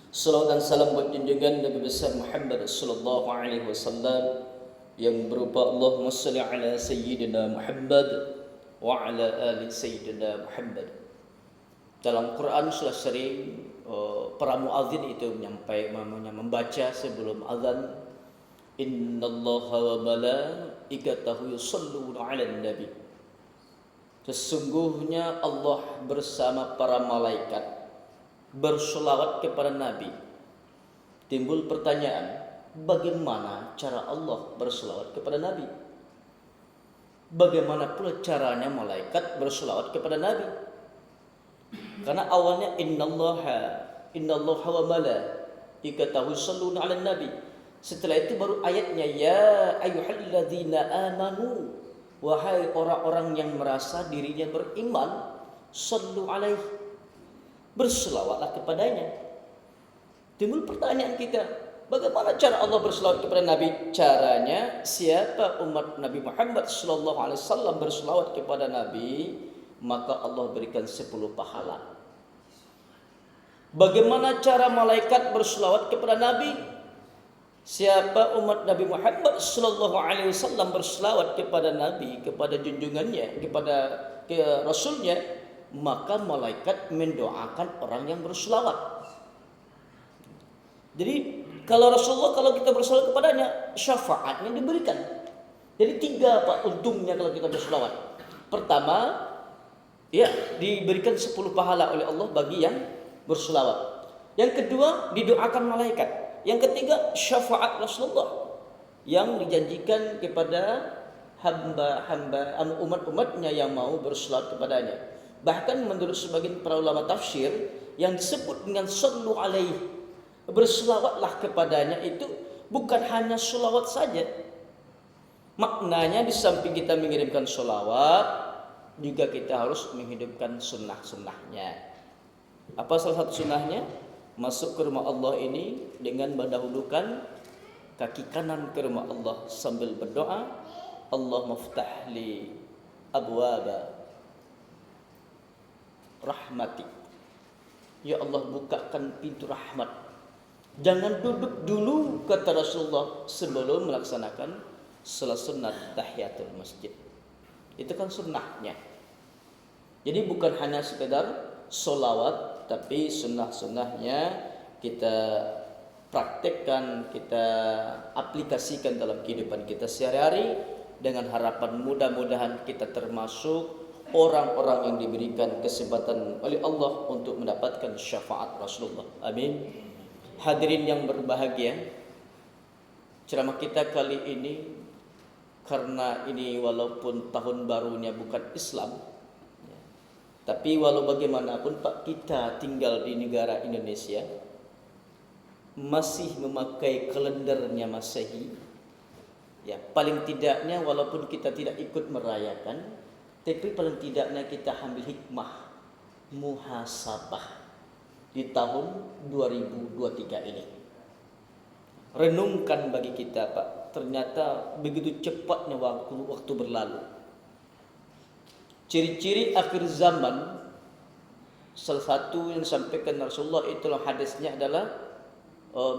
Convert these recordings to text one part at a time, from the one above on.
Salawat dan salam buat junjungan Nabi besar Muhammad sallallahu alaihi wasallam yang berupa Allahumma shalli ala sayyidina Muhammad wa ala ali sayyidina Muhammad. Dalam Quran sudah sering para muadzin itu membaca sebelum azan, innallaha wa malaikatahu yusholluna 'alan nabi. Sesungguhnya Allah bersama para malaikat berselawat kepada Nabi. Timbul pertanyaan, bagaimana cara Allah berselawat kepada Nabi? Bagaimana pula caranya malaikat berselawat kepada Nabi? Karena awalnya innallaha wa malaikatahu yusholluna 'alan nabi. Setelah itu baru ayatnya ya ayyuhalladzina amanu, wahai orang-orang yang merasa dirinya beriman, sallu alaihi, berselawatlah kepadanya. Timbul pertanyaan kita, bagaimana cara Allah berselawat kepada Nabi? Caranya, siapa umat Nabi Muhammad sallallahu alaihi wasallam berselawat kepada Nabi, maka Allah berikan 10 pahala. Bagaimana cara malaikat berselawat kepada Nabi? Siapa umat Nabi Muhammad sallallahu alaihi wasallam berselawat kepada Nabi, kepada junjungannya, kepada Rasulnya, maka malaikat mendoakan orang yang berselawat. Jadi kalau Rasulullah, kalau kita berselawat kepadanya, syafaatnya diberikan. Jadi 3 Pak untungnya kalau kita berselawat. Pertama, ya diberikan 10 pahala oleh Allah bagi yang berselawat. Yang kedua, didoakan malaikat. Yang ketiga, syafaat Rasulullah yang dijanjikan kepada hamba-hamba umat-umatnya yang mau berselawat kepadanya. Bahkan menurut sebagian para ulama tafsir, yang disebut dengan sallu alaihi, berselawatlah kepadanya, itu bukan hanya selawat saja. Maknanya di samping kita mengirimkan selawat, juga kita harus menghidupkan sunnah-sunnahnya. Apa salah satu sunnahnya? Masuk ke rumah Allah ini dengan mendahulukan kaki kanan ke rumah Allah sambil berdoa, Allah maftah li abwaba rahmati. Ya Allah, bukakan pintu rahmat. Jangan duduk dulu, kata Rasulullah, sebelum melaksanakan salat sunat tahiyatul masjid. Itu kan sunnahnya. Jadi bukan hanya sekedar solawat, tapi sunnah-sunnahnya kita praktekkan, kita aplikasikan dalam kehidupan kita sehari-hari, dengan harapan mudah-mudahan kita termasuk orang-orang yang diberikan kesempatan oleh Allah untuk mendapatkan syafaat Rasulullah. Amin. Hadirin yang berbahagia, ceramah kita kali ini, karena ini walaupun tahun barunya bukan Islam, tapi walau bagaimanapun Pak, kita tinggal di negara Indonesia, masih memakai kalendernya Masehi. Ya, paling tidaknya walaupun kita tidak ikut merayakan, tapi paling tidaknya kita ambil hikmah muhasabah di tahun 2023 ini. Renungkan bagi kita Pak, ternyata begitu cepatnya waktu berlalu. Ciri-ciri akhir zaman, salah satu yang disampaikan Rasulullah itu dalam hadisnya adalah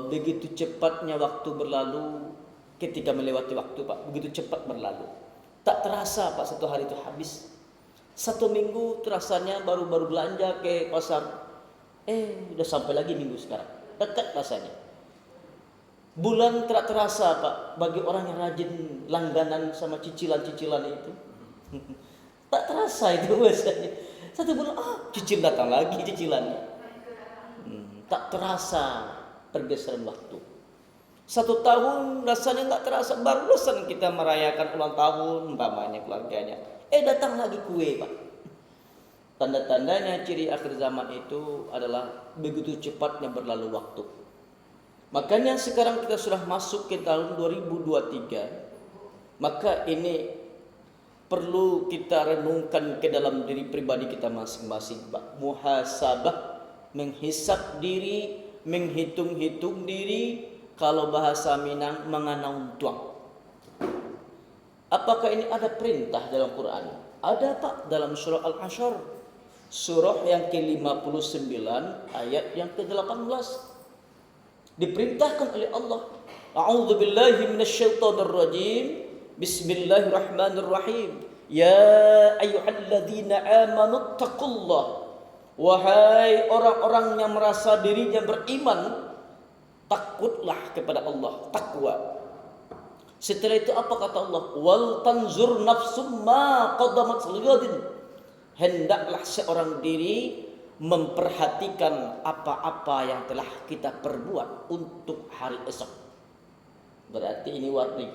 begitu cepatnya waktu berlalu ketika melewati waktu Pak, begitu cepat berlalu. Tak terasa Pak, satu hari itu habis. 1 minggu terasanya baru belanja ke pasar, udah sampai lagi minggu sekarang, dekat rasanya. Bulan tak terasa Pak, bagi orang yang rajin langganan sama cicilan-cicilan itu. Tak terasa itu biasanya. 1 bulan, cicil datang lagi cicilannya. Tak terasa pergeseran waktu. 1 tahun rasanya nggak terasa, baru bosan kita merayakan ulang tahun umpamanya keluarganya. Datang lagi kue Pak. Tanda-tandanya ciri akhir zaman itu adalah begitu cepatnya berlalu waktu. Makanya sekarang kita sudah masuk ke tahun 2023. Maka ini perlu kita renungkan ke dalam diri pribadi kita masing-masing Pak. Muhasabah, menghisap diri, menghitung-hitung diri. Kalau bahasa Minang, menganaun tuang. Apakah ini ada perintah dalam Quran? Ada Pak, dalam surah Al-Hasyr, surah yang ke-59 ayat yang ke-18. Diperintahkan oleh Allah. A'udzu billahi minasyaitonir rajim. Bismillahirrahmanirrahim. Ya ayyuhalladzina amanu taqullah. Wahai orang-orang yang merasa dirinya beriman, takutlah kepada Allah, takwa. Setelah itu apa kata Allah? Wal tanzur nafsum ma qaddamat lighadin. Hendaklah seorang diri memperhatikan apa-apa yang telah kita perbuat untuk hari esok. Berarti ini warning.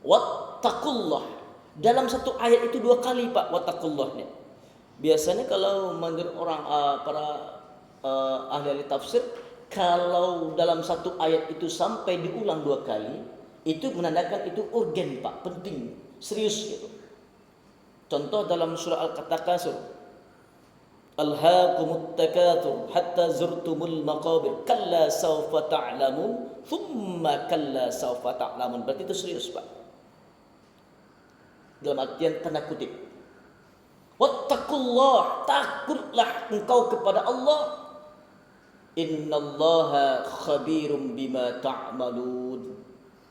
Wattaqullah. Dalam satu ayat itu 2 kali Pak wattaqullahnya. Biasanya kalau menurut orang para ahli tafsir, kalau dalam satu ayat itu sampai diulang 2 kali, itu menandakan itu urgen Pak, penting, serius gitu. Contoh dalam surah Al-Takatsur, Alhaakumut takatsur hatta zurtumul maqabir kalla sawfa ta'lamun thumma kalla sawfa ta'lamun. Berarti itu serius Pak. Dalam artian tanda kutip. Wattaqullah, takutlah engkau kepada Allah. Innallaha khabirum bima ta'malun.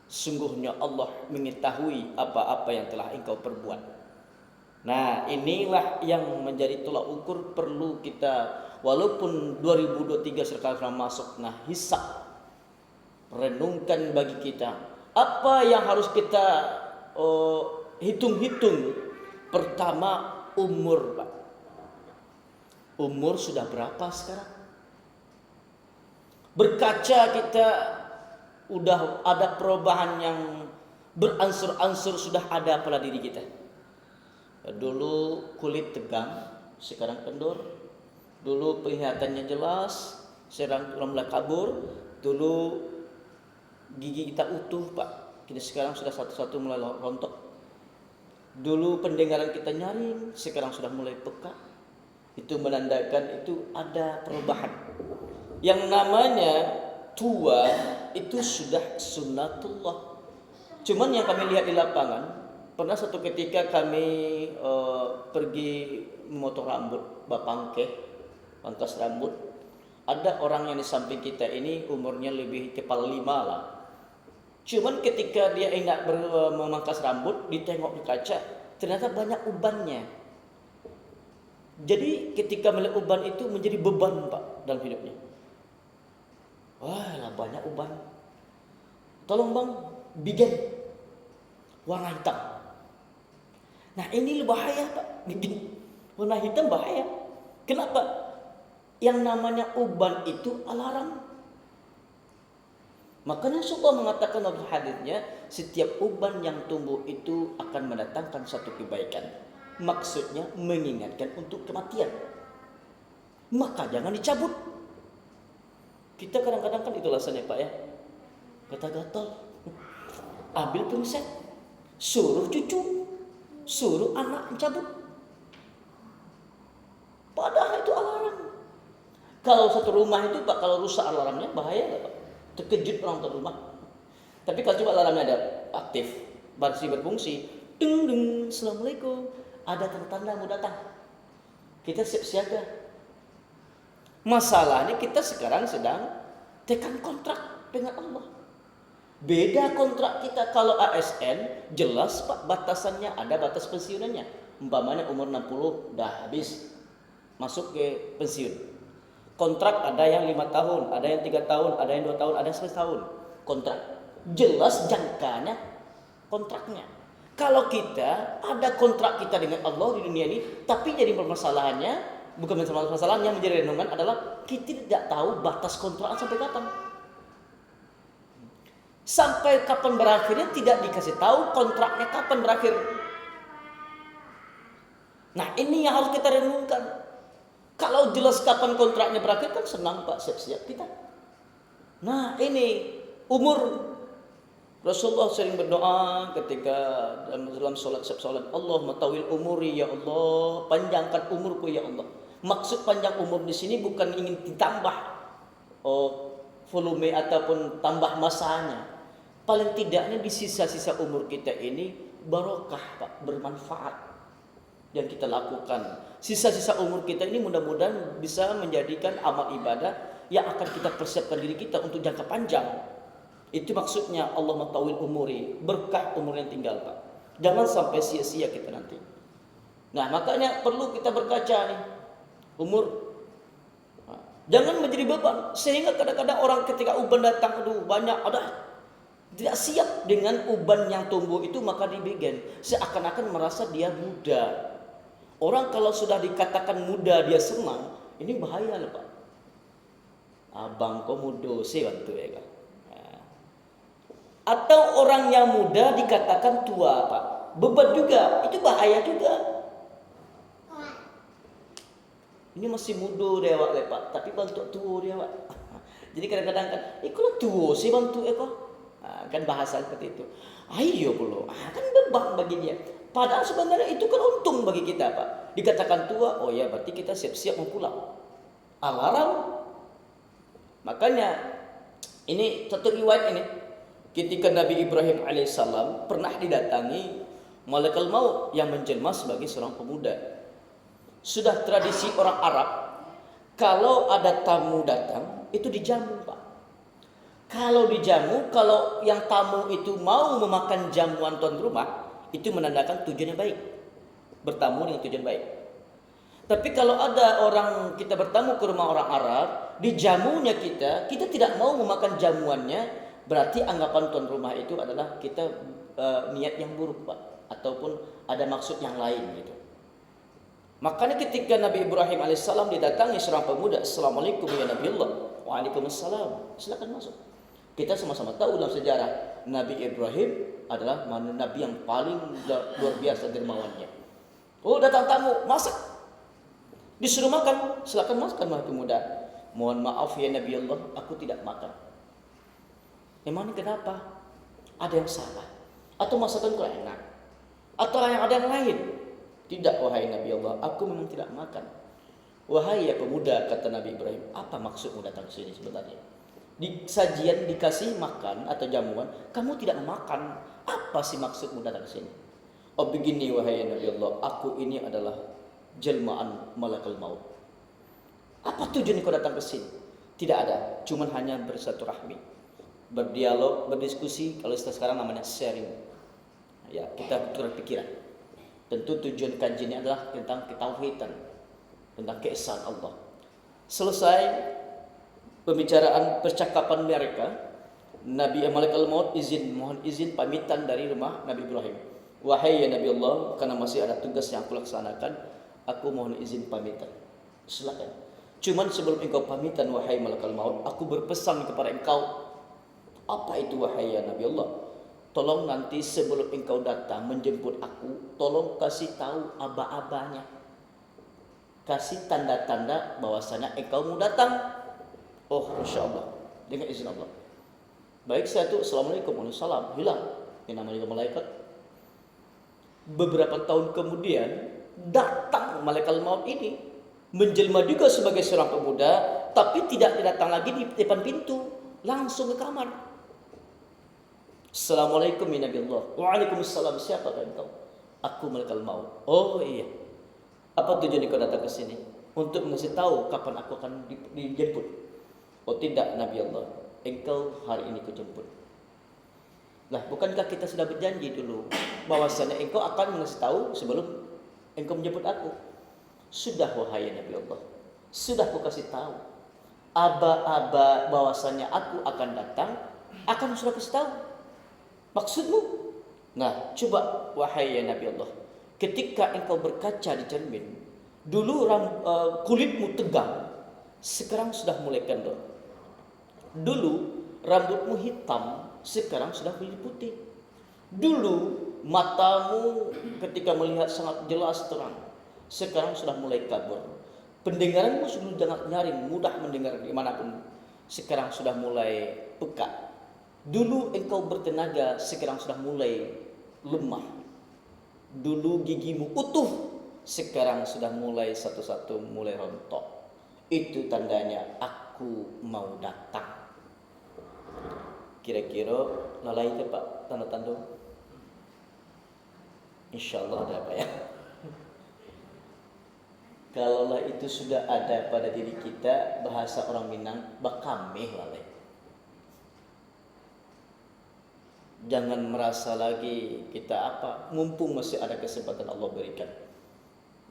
Sungguhnya Allah mengetahui apa-apa yang telah engkau perbuat. Nah, inilah yang menjadi tolak ukur perlu kita, walaupun 2023 sekarang masuk, nah hisab, renungkan bagi kita apa yang harus kita hitung-hitung. Pertama, umur Pak. Umur sudah berapa sekarang? Berkaca kita udah ada perubahan yang beransur-ansur sudah ada pada diri kita. Dulu kulit tegang, sekarang kendor. Dulu penglihatannya jelas, sekarang mulai kabur. Dulu gigi kita utuh Pak, kita sekarang sudah satu-satu mulai rontok. Dulu pendengaran kita nyaring, sekarang sudah mulai peka. Itu menandakan itu ada perubahan. Yang namanya tua itu sudah sunnatullah. Cuman yang kami lihat di lapangan, pernah satu ketika kami pergi memotong rambut, pangkas rambut. Ada orang yang di samping kita ini umurnya lebih kepala 5 lah. Cuman ketika dia hendak memangkas rambut, ditengok di kaca, ternyata banyak ubannya. Jadi ketika melihat uban itu menjadi beban Pak dalam hidupnya. Wah lah banyak uban. Tolong Bang, bikin warna hitam. Nah ini bahaya Pak, bikin warna hitam bahaya. Kenapa? Yang namanya uban itu alarm. Makanya Rasulullah mengatakan dalam hadisnya, setiap uban yang tumbuh itu akan mendatangkan satu kebaikan. Maksudnya mengingatkan untuk kematian. Maka jangan dicabut. Kita kadang-kadang kan itu alasannya Pak ya. Gatal-gatal. Ambil penset, suruh cucu, suruh anak mencabut. Padahal itu alarm. Kalau satu rumah itu Pak, kalau rusak alarmnya bahaya nggak Pak? Terkejut orang tua rumah. Tapi kalau coba alarmnya ada aktif, masih berfungsi, ding ding, assalamualaikum, ada tanda-tanda mau datang. Kita siap siaga. Masalahnya kita sekarang sedang tekan kontrak dengan Allah. Beda kontrak kita. Kalau ASN jelas Pak batasannya, ada batas pensiunannya. Umpamanya umur 60 dah habis masuk ke pensiun. Kontrak ada yang 5 tahun, ada yang 3 tahun, ada yang 2 tahun, ada yang 11 tahun. Kontrak jelas jangkanya kontraknya. Kalau kita ada kontrak kita dengan Allah di dunia ini, tapi jadi permasalahannya, bukan permasalahan yang menjadi renungan adalah kita tidak tahu batas kontrak sampai kapan. Sampai kapan berakhirnya tidak dikasih tahu kontraknya kapan berakhir. Nah ini yang harus kita renungkan. Kalau jelas kapan kontraknya berakhir kan senang Pak, siap-siap kita. Nah ini umur. Rasulullah sering berdoa ketika dalam sholat, Allah matawil umuri ya Allah, panjangkan umurku ya Allah. Maksud panjang umur di sini bukan ingin ditambah volume ataupun tambah masanya. Paling tidaknya di sisa-sisa umur kita ini barokah Pak, bermanfaat yang kita lakukan. Sisa-sisa umur kita ini mudah-mudahan bisa menjadikan amal ibadah yang akan kita persiapkan diri kita untuk jangka panjang. Itu maksudnya Allah matawil umuri, berkah umur yang tinggal Pak. Jangan sampai sia-sia kita nanti. Nah makanya perlu kita berkaca nih umur. Jangan menjadi beban sehingga kadang-kadang orang ketika uban datang, aduh banyak, tidak siap dengan uban yang tumbuh itu maka dibikin seakan-akan merasa dia muda. Orang kalau sudah dikatakan muda dia senang, ini bahaya loh Pak. Abang kau muda sih bantu ya Kak. Atau orang yang muda dikatakan tua Pak, beban juga, itu bahaya juga. Ini masih muda dia Pak, tapi bantu tua dia Pak. Jadi kadang-kadang kan, kalau tua sih bantu kok. Kan bahasa seperti itu. Ayo pula, kan beban bagi dia. Padahal sebenarnya itu kan untung bagi kita Pak. Dikatakan tua, oh ya berarti kita siap-siap mau pulang. Alarm. Makanya ini satu riwayat ini. Ketika Nabi Ibrahim alaihissalam pernah didatangi malaikat maut yang menjelma sebagai seorang pemuda. Sudah tradisi orang Arab, kalau ada tamu datang itu dijamu Pak. Kalau dijamu, kalau yang tamu itu mau memakan jamuan tuan rumah, itu menandakan tujuannya baik. Bertamu dengan tujuan baik. Tapi kalau ada orang kita bertamu ke rumah orang Arab, dijamunya kita tidak mau memakan jamuannya, berarti anggapan tuan rumah itu adalah kita niat yang buruk Pak, ataupun ada maksud yang lain gitu. Makanya ketika Nabi Ibrahim alaihissalam didatangi seorang pemuda, Assalamualaikum ya Nabi Allah. Waalaikumsalam. Silakan masuk. Kita sama-sama tahu dalam sejarah Nabi Ibrahim adalah nabi yang paling luar biasa dermawannya. Oh datang tamu, masak. Disuruh makan, silakan makan wahai pemuda. Mohon maaf ya Nabi Allah, aku tidak makan. Emang kenapa? Ada yang salah? Atau masakan kurang enak? Atau yang ada yang lain? Tidak wahai Nabi Allah, aku memang tidak makan. Wahai ya pemuda, kata Nabi Ibrahim, apa maksudmu datang ke sini sebenarnya? Di sajian dikasih makan atau jamuan, kamu tidak makan. Apa sih maksudmu datang ke sini? Oh begini wahai Nabi Allah, aku ini adalah jelmaan malakal maut. Apa tujuan kau datang ke sini? Tidak ada, cuman hanya bersilaturahmi, berdialog, berdiskusi. Kalau istilah sekarang namanya sharing. Ya, kita bertukar pikiran. Tentu tujuan kajian ini adalah tentang ketauhidan, tentang keesaan Allah. Selesai pembicaraan percakapan mereka, Nabi Malaikat Maut mohon izin pamitan dari rumah Nabi Ibrahim. Wahai ya Nabi Allah, karena masih ada tugas yang aku laksanakan, aku mohon izin pamitan. Silakan. Cuman sebelum engkau pamitan wahai Malaikat Maut, aku berpesan kepada engkau. Apa itu wahai ya Nabi Allah? Tolong nanti sebelum engkau datang menjemput aku, tolong kasih tahu aba-abanya. Kasih tanda-tanda bahwasanya engkau mau datang. Oh, Masya Allah. Dengan izin Allah. Baik saya tuh, Assalamualaikum warahmatullahi wabarakatuh. Hilang. Yang namanya malaikat. Beberapa tahun kemudian, datang malaikat maut ini. Menjelma juga sebagai seorang pemuda, tapi tidak datang lagi di depan pintu. Langsung ke kamar. Assalamualaikum ya Nabi Allah. Waalaikumsalam. Siapakah engkau? Aku malaikat maut. Oh iya. Apa tujuan kau datang ke sini? Untuk mengasih tahu kapan aku akan dijemput. Oh tidak Nabi Allah. Engkau hari ini kujemput. Lah bukankah kita sudah berjanji dulu bahwasanya engkau akan mengasih tahu sebelum engkau menjemput aku? Sudah wahai Nabi Allah. Sudah aku kasih tahu. Aba-aba bahwasanya aku akan datang, akan sudah kasih tahu. Maksudmu? Nah, coba wahai ya Nabi Allah, ketika engkau berkaca di cermin, dulu kulitmu tegang, sekarang sudah mulai kendor. Dulu rambutmu hitam, sekarang sudah kulit putih. Dulu matamu ketika melihat sangat jelas terang, sekarang sudah mulai kabur. Pendengaranmu sudah sangat nyaring, mudah mendengar dimanapun, sekarang sudah mulai peka. Dulu engkau bertenaga, sekarang sudah mulai lemah. Dulu gigimu utuh, sekarang sudah mulai satu-satu mulai rontok. Itu tandanya aku mau datang. Kira-kira lalai itu Pak tanda-tanda? Insyaallah ada apa ya? Kalaulah itu sudah ada pada diri kita, bahasa orang Minang bakameh lalai. Jangan merasa lagi kita apa, mumpung masih ada kesempatan Allah berikan.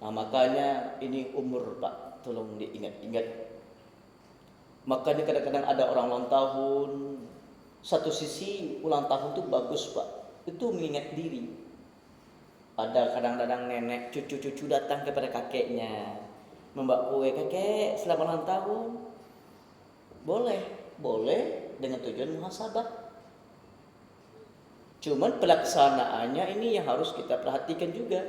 Nah makanya ini umur Pak, tolong diingat-ingat. Makanya kadang-kadang ada orang ulang tahun. Satu sisi ulang tahun itu bagus Pak, itu mengingat diri. Ada kadang-kadang nenek, cucu-cucu datang kepada kakeknya, membawa kue, kakek selamat ulang tahun. Boleh dengan tujuan muhasabah. Cuman pelaksanaannya ini yang harus kita perhatikan juga.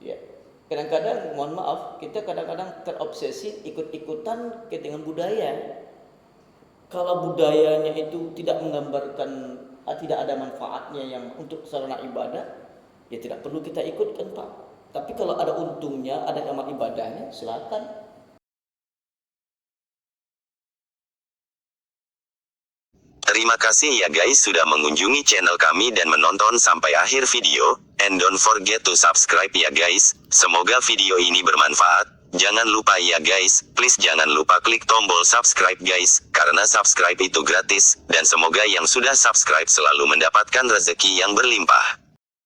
Ya, kadang-kadang mohon maaf, kita kadang-kadang terobsesi ikut-ikutan dengan budaya. Kalau budayanya itu tidak menggambarkan, tidak ada manfaatnya yang untuk sarana ibadah, ya tidak perlu kita ikutkan Pak. Tapi kalau ada untungnya, ada amal ibadahnya, silakan. Terima kasih ya guys sudah mengunjungi channel kami dan menonton sampai akhir video. And don't forget to subscribe ya guys. Semoga video ini bermanfaat. Jangan lupa ya guys, please jangan lupa klik tombol subscribe guys, karena subscribe itu gratis, dan semoga yang sudah subscribe selalu mendapatkan rezeki yang berlimpah.